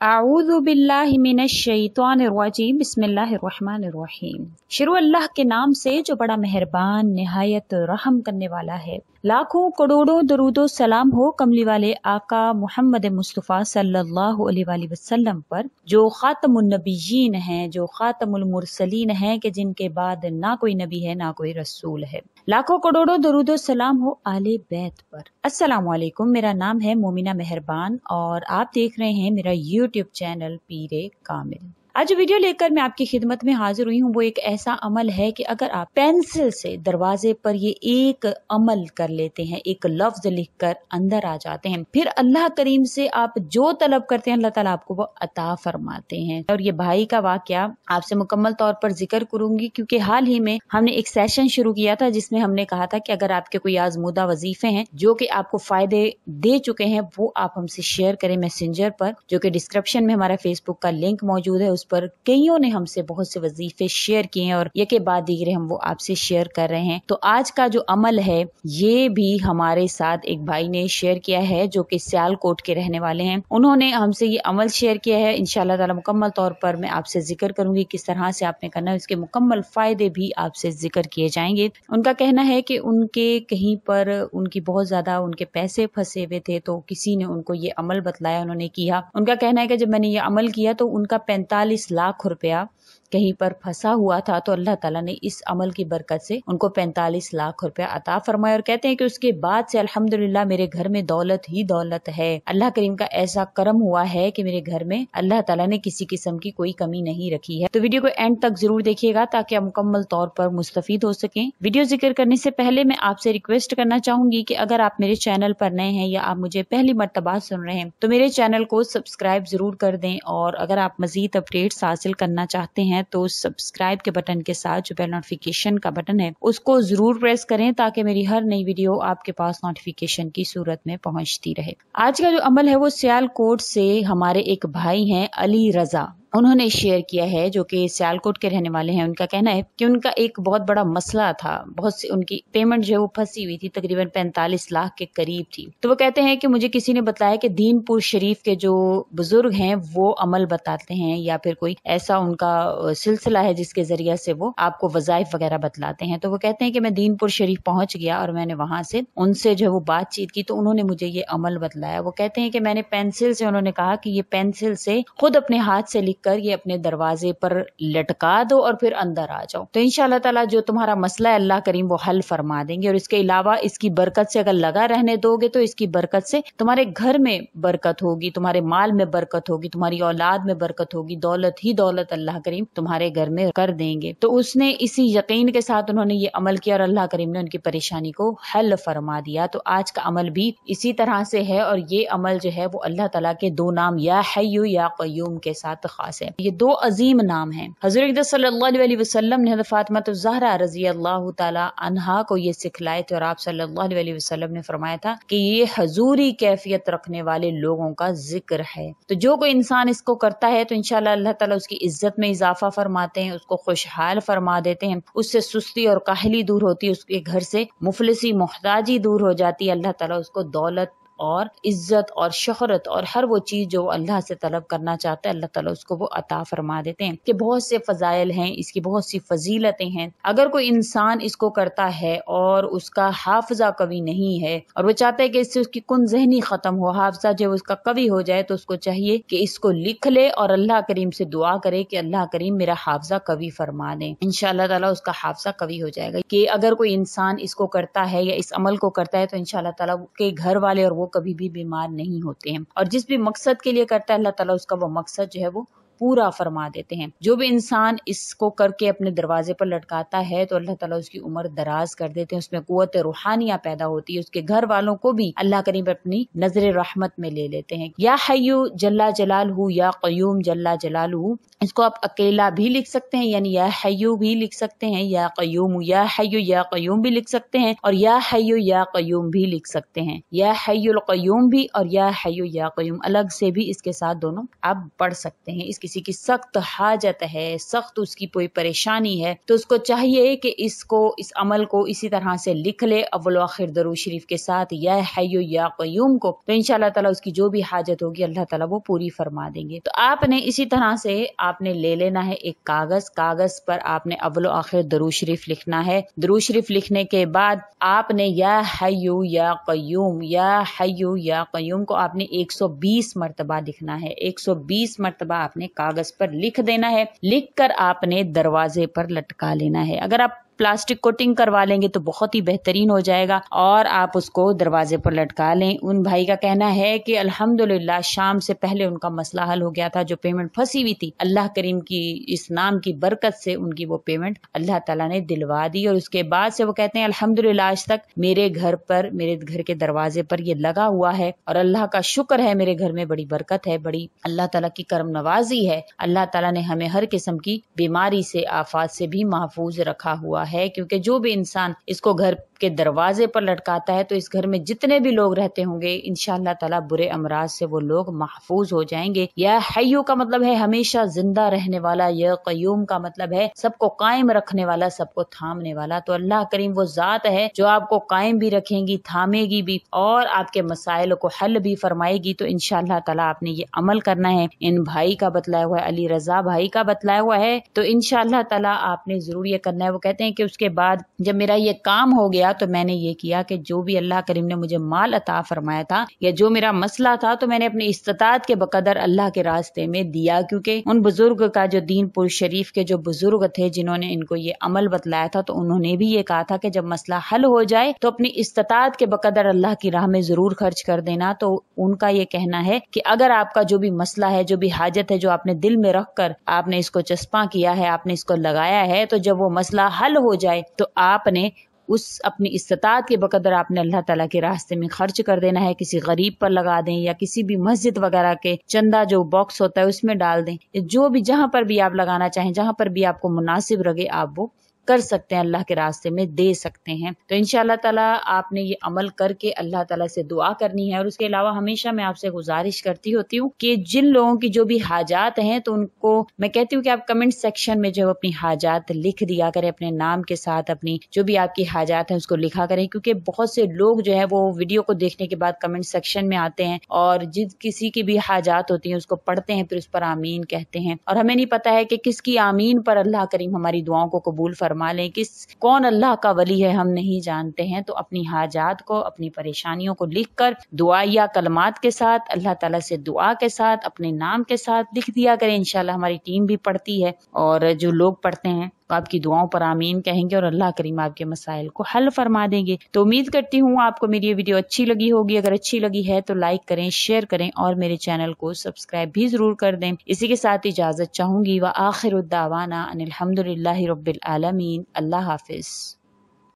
आऊज़ु बिल्लाहि मिनश शैतानिर रजीम बिस्मिल्लाहिर रहमानिर रहीम। शुरू अल्लाह के नाम से जो बड़ा मेहरबान निहायत रहम करने वाला है। लाखों करोड़ों दरूदो सलाम हो कमली वाले आका मोहम्मद मुस्तफ़ा सल्लल्लाहु अलैहि वसल्लम पर, जो खातमुन नबिय्यीन हैं, जो खातमुल मुरसलीन हैं, कि जिनके बाद ना कोई नबी है ना कोई रसूल है। लाखों करोड़ों दरूदो सलाम हो आले बैत पर। अस्सलामु अलैकुम, मेरा नाम है मोमिना मेहरबान और आप देख रहे हैं मेरा यूट्यूब चैनल पीरे कामिल। आज जो वीडियो लेकर मैं आपकी खिदमत में हाजिर हुई हूँ वो एक ऐसा अमल है कि अगर आप पेंसिल से दरवाजे पर ये एक अमल कर लेते हैं, एक लफ्ज लिखकर अंदर आ जाते हैं, फिर अल्लाह करीम से आप जो तलब करते हैं अल्लाह ताला आपको वो अता फरमाते हैं। और ये भाई का वाकया आपसे मुकम्मल तौर पर जिक्र करूंगी क्योंकि हाल ही में हमने एक सेशन शुरू किया था जिसमें हमने कहा था कि अगर आपके कोई आजमूदा वजीफे हैं जो कि आपको फायदे दे चुके हैं वो आप हमसे शेयर करें मैसेंजर पर, जो कि डिस्क्रिप्शन में हमारा फेसबुक का लिंक मौजूद है। उस पर कईयों ने हमसे बहुत से वजीफे शेयर किए हैं और एक के बाद दीगरे हम वो आपसे शेयर कर रहे हैं। तो आज का जो अमल है ये भी हमारे साथ एक भाई ने शेयर किया है जो कि सियालकोट के रहने वाले हैं। उन्होंने हमसे ये अमल शेयर किया है। इंशाअल्लाह ताला मुकम्मल तौर पर मैं आपसे जिक्र करूंगी किस तरह से आपने करना है, इसके मुकम्मल फायदे भी आपसे जिक्र किए जाएंगे। उनका कहना है कि उनके कहीं पर उनकी बहुत ज्यादा उनके पैसे फंसे हुए थे तो किसी ने उनको ये अमल बतलाया, उन्होंने किया। उनका कहना है कि जब मैंने ये अमल किया तो उनका 45 लाख रुपया कहीं पर फंसा हुआ था, तो अल्लाह ताला ने इस अमल की बरकत से उनको 45 लाख रुपया अता फरमाया। और कहते हैं कि उसके बाद से अल्हम्दुलिल्लाह मेरे घर में दौलत ही दौलत है। अल्लाह करीम का ऐसा करम हुआ है कि मेरे घर में अल्लाह ताला ने किसी किस्म की कोई कमी नहीं रखी है। तो वीडियो को एंड तक जरूर देखिएगा ताकि आप मुकम्मल तौर पर मुस्तफीद हो सकें। वीडियो जिक्र करने से पहले मैं आपसे रिक्वेस्ट करना चाहूंगी कि अगर आप मेरे चैनल पर नए हैं या आप मुझे पहली मर्तबा सुन रहे हैं तो मेरे चैनल को सब्सक्राइब जरूर कर दें। और अगर आप मजीद अपडेट्स हासिल करना चाहते हैं तो सब्सक्राइब के बटन के साथ जो बेल नोटिफिकेशन का बटन है उसको जरूर प्रेस करें ताकि मेरी हर नई वीडियो आपके पास नोटिफिकेशन की सूरत में पहुंचती रहे। आज का जो अमल है वो सियालकोट से हमारे एक भाई हैं अली रजा, उन्होंने शेयर किया है, जो कि सियालकोट के रहने वाले हैं। उनका कहना है कि उनका एक बहुत बड़ा मसला था, बहुत सी उनकी पेमेंट जो है वो फंसी हुई थी, तकरीबन 45 लाख के करीब थी। तो वो कहते हैं कि मुझे किसी ने बताया कि दीनपुर शरीफ के जो बुजुर्ग हैं वो अमल बताते हैं या फिर कोई ऐसा उनका सिलसिला है जिसके जरिए से वो आपको वजाइफ वगैरह बतलाते हैं। तो वो कहते हैं कि मैं दीनपुर शरीफ पहुंच गया और मैंने वहां से उनसे जो है वो बातचीत की तो उन्होंने मुझे ये अमल बतलाया। वो कहते हैं कि मैंने पेंसिल से, उन्होंने कहा कि ये पेंसिल से खुद अपने हाथ से कर ये अपने दरवाजे पर लटका दो और फिर अंदर आ जाओ, तो इंशाअल्लाह ताला जो तुम्हारा मसला है अल्लाह करीम वो हल फरमा देंगे। और इसके अलावा इसकी बरकत से अगर लगा रहने दोगे तो इसकी बरकत से तुम्हारे घर में बरकत होगी, तुम्हारे माल में बरकत होगी, तुम्हारी औलाद में बरकत होगी, दौलत ही दौलत अल्लाह करीम तुम्हारे घर में कर देंगे। तो उसने इसी यकीन के साथ उन्होंने ये अमल किया और अल्लाह करीम ने उनकी परेशानी को हल फरमा दिया। तो आज का अमल भी इसी तरह से है और ये अमल जो है वो अल्लाह ताला के दो नाम या हय्यु या क़य्यूम के साथ खास है। ये दो अजीम नाम हैं। हज़रत सल्लल्लाहु अलैहि वसल्लम ने फातिमा ज़हरा रज़ी अल्लाह ताला अन्हा को ये सिखलाए थे और आप सल्लल्लाहु अलैहि वसल्लम ने फरमाया था कि ये हजूरी कैफियत रखने वाले लोगों का जिक्र है। तो जो कोई इंसान इसको करता है तो इंशाअल्लाह अल्लाह ताला उसकी इज्जत में इजाफा फरमाते हैं, उसको खुशहाल फरमा देते हैं, उससे सुस्ती और काहली दूर होती है, उसके घर से मुफलिसी मोहताजी दूर हो जाती है। अल्लाह ताला उसको दौलत और इज्जत और शोहरत और हर वो चीज जो अल्लाह से तलब करना चाहता है अल्लाह ताला उसको वो अता फरमा देते हैं। कि बहुत से फजाइल हैं, इसकी बहुत सी फजीलतें हैं। अगर कोई इंसान इसको करता है और उसका हाफजा कवी नहीं है और वो चाहता है कि इससे उसकी कुन ज़हनी खत्म हो, हाफजा जो उसका कवी हो जाए, तो उसको चाहिए कि इसको लिख ले और अल्लाह करीम से दुआ करे कि अल्लाह करीम मेरा हाफजा कवी फरमा दे। इंशाअल्लाह ताला उसका हाफजा कवी हो जाएगा। कि अगर कोई इंसान इसको करता है या इस अमल को करता है तो इंशाअल्लाह ताला के घर वाले और वो कभी भी बीमार नहीं होते हैं। और जिस भी मकसद के लिए करता है अल्लाह ताला उसका वो मकसद जो है वो पूरा फरमा देते हैं। जो भी इंसान इसको करके अपने दरवाजे पर लटकाता है तो अल्लाह ताला उसकी उम्र दराज कर देते हैं, उसमें कुव्वत रूहानिया पैदा होती है, उसके घर वालों को भी अल्लाह करीम अपनी नजर रहमत में ले लेते हैं। या हय्यु जल्ला जलालहू या क़य्यूम जल्ला जलालहू, इसको आप अकेला भी लिख सकते हैं, यानी या हय्यु भी लिख सकते हैं, या क़य्यूम, या हय्यु या क़य्यूम भी लिख सकते हैं और या हय्यु या क़य्यूम भी लिख सकते हैं। या हय्युल क़य्यूम भी और या हय्यु या क़य्यूम अलग से भी इसके साथ दोनों आप पढ़ सकते हैं। इसकी کسی کی سخت حاجت ہے، سخت اس کی کوئی پریشانی ہے، تو اس کو چاہیے کہ اس عمل کو اسی طرح سے لکھ لے اول و آخر درود شریف کے ساتھ یا حی یا قیوم کو، تو انشاءاللہ تعالیٰ اس کی جو بھی حاجت ہوگی اللہ تعالیٰ وہ پوری فرما دیں گے۔ تو آپ نے اسی طرح سے آپ نے لے لینا ہے ایک کاغذ پر آپ نے اول و آخر درود شریف لکھنا ہے۔ درود شریف لکھنے کے بعد آپ نے یا حی یا قیوم یا قیوم کو آپ نے 120 مرتبہ لکھنا ہے، 120 مرتبہ آپ نے کاغذ پر لکھ دینا ہے، لکھ کر آپ نے دروازے پر لٹکا لینا ہے۔ اگر آپ پلاسٹک کوٹنگ کروا لیں گے تو بہت ہی بہترین ہو جائے گا، اور آپ اس کو دروازے پر لٹکا لیں۔ ان بھائی کا کہنا ہے کہ الحمدللہ شام سے پہلے ان کا مسئلہ حل ہو گیا تھا، جو پیمنٹ پھنسی ہوئی تھی اللہ کریم کی اس نام کی برکت سے ان کی وہ پیمنٹ اللہ تعالیٰ نے دلوا دی، اور اس کے بعد سے وہ کہتے ہیں الحمدللہ آج تک میرے گھر کے دروازے پر یہ لگا ہوا ہے، اور اللہ کا شکر ہے میرے گھر میں بڑی برکت ہے، بڑی اللہ تعالیٰ کی کرم نوازی ہے۔ اللہ تعالیٰ نے ہمیں ہر قسم کی بیماری سے، آفات سے بھی محفوظ رکھا ہوا ہے، کیونکہ جو بھی انسان اس کو گھر کے دروازے پر لٹکاتا ہے تو اس گھر میں جتنے بھی لوگ رہتے ہوں گے انشاءاللہ تعالیٰ برے امراض سے وہ لوگ محفوظ ہو جائیں گے۔ یا حیو کا مطلب ہے ہمیشہ زندہ رہنے والا، یا قیوم کا مطلب ہے سب کو قائم رکھنے والا، سب کو تھامنے والا۔ تو اللہ کریم وہ ذات ہے جو آپ کو قائم بھی رکھیں گی، تھامے گی بھی، اور آپ کے مسائل کو حل بھی فرمائے گی۔ تو انشاءاللہ تعالیٰ آپ نے یہ عمل کرنا ہے، ان بھائی کا بتلایا ہوا ہے، علی رضا بھائی کا بتلایا ہوا ہے، تو انشاءاللہ تعالیٰ آپ نے ضرور یہ کرنا ہے۔ وہ کہتے ہیں کہ اس کے بعد جب میرا یہ کام ہو گیا تو میں نے یہ کیا کہ جو بھی اللہ کریم نے مجھے مال عطا فرمایا تھا یا جو میرا مسئلہ تھا تو میں نے اپنی استطاعت کے بقدر اللہ کے راستے میں دیا، کیونکہ ان بزرگ کا جو دین پور شریف کے جو بزرگ تھے جنہوں نے ان کو یہ عمل بتلایا تھا، تو انہوں نے بھی یہ کہا تھا کہ جب مسئلہ حل ہو جائے تو اپنی استطاعت کے بقدر اللہ کی راہ میں ضرور خرچ کر دینا۔ تو ان کا یہ کہنا ہے کہ اگر آپ کا جو بھی مسئلہ ہے، جو بھی حاجت ہے، جو آپ نے دل میں رکھ کر آپ نے اس کو چسپاں کیا ہے، آپ نے اس کو لگایا ہے، تو جب وہ مسئلہ حل ہو جائے تو آپ نے اس اپنی استطاعت کے بقدر آپ نے اللہ تعالیٰ کے راستے میں خرچ کر دینا ہے، کسی غریب پر لگا دیں یا کسی بھی مسجد وغیرہ کے چندہ جو باکس ہوتا ہے اس میں ڈال دیں، جو بھی جہاں پر بھی آپ لگانا چاہیں، جہاں پر بھی آپ کو مناسب لگے آپ وہ کر سکتے ہیں، اللہ کے راستے میں دے سکتے ہیں۔ تو انشاءاللہ تعالیٰ آپ نے یہ عمل کر کے اللہ تعالیٰ سے دعا کرنی ہے، اور اس کے علاوہ ہمیشہ میں آپ سے گزارش کرتی ہوتی ہوں کہ جن لوگوں کی جو بھی حاجات ہیں تو ان کو میں کہتی ہوں کہ آپ کمنٹ سیکشن میں جو اپنی حاجات لکھ دیا کریں، اپنے نام کے ساتھ اپنی جو بھی آپ کی حاجات ہیں اس کو لکھا کریں، کیونکہ بہت سے لوگ جو ہے وہ ویڈیو کو دیکھنے کے بعد کمنٹ سیکشن میں آتے ہیں اور کسی کی بھی حاجات ہوتی ہیں اس کو پڑھتے ہیں، پھر اس پر آمین کہتے ہیں، اور ہمیں نہیں پتا ہے کہ کس کی آمین پر اللہ کریم ہماری دعاؤں کو قبول فرما لیں، کون اللہ کا ولی ہے ہم نہیں جانتے ہیں۔ تو اپنی حاجات کو، اپنی پریشانیوں کو لکھ کر دعائیہ کلمات کے ساتھ اللہ تعالیٰ سے دعا کے ساتھ اپنے نام کے ساتھ لکھ دیا کریں، انشاءاللہ ہماری ٹیم بھی پڑھتی ہے، اور جو لوگ پڑھتے ہیں تو آپ کی دعاؤں پر آمین کہیں گے اور اللہ کریم آپ کے مسائل کو حل فرما دیں گے۔ تو امید کرتی ہوں آپ کو میری یہ ویڈیو اچھی لگی ہوگی، اگر اچھی لگی ہے تو لائک کریں، شیئر کریں، اور میرے چینل کو سبسکرائب بھی ضرور کر دیں۔ اسی کے ساتھ اجازت چاہوں گی، وآخر الدعوانا ان الحمدللہ رب العالمین۔ اللہ حافظ۔